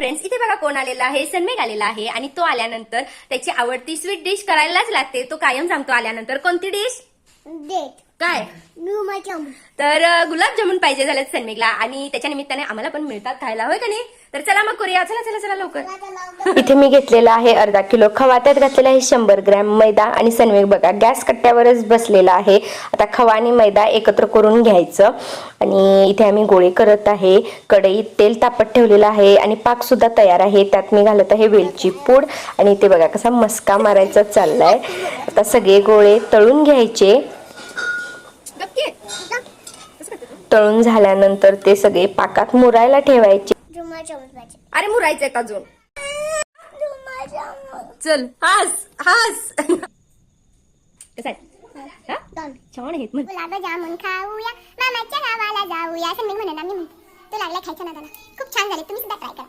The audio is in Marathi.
फ्रेंड्स, इथे बघा कोण आलेला आहे. सन्मेघ आलेला आहे आणि तो आल्यानंतर त्याची आवडती स्वीट डिश करायलाच लागते. तो कायम सांगतो आल्यानंतर कोणती डिश? डेट काय? तर गुलाबजामुन पाहिजे झालेत सन्मेघला आणि त्याच्या निमित्ताने आम्हाला पण मिळतात खायला, होय का नाही? तर चला मग करूया. चला चला चला लवकर. इथे मी घेतलेला आहे अर्धा किलो खवा, त्यात घातलेला आहे 100 ग्रॅम मैदा आणि सन्मेघ बघा गॅस कट्ट्यावरच बसलेला आहे. आता खवा आणि मैदा एकत्र करून घ्यायचं आणि इथे आम्ही गोळे करत आहे. कढईत तेल तापत ठेवलेलं आहे आणि पाक सुद्धा तयार आहे. त्यात मी घालत आहे वेलची पूड आणि इथे बघा कसा मस्का मारायचा चाललाय. आता सगळे गोळे तळून घ्यायचे. तळून झाल्यानंतर ते सगळे पाकात मुरायला ठेवायचे. अरे मुरायचंय अजून. चल हास हास. कसं आहे? छान आहेत मग. गुलाबजामुन खाऊया, मामाच्या गावाला जाऊया. सन्मेघ म्हणा ना, मी म्हणतो तो लागला खायचा ना त्याला. खूप छान झाले, तुम्ही सुद्धा ट्राय करा.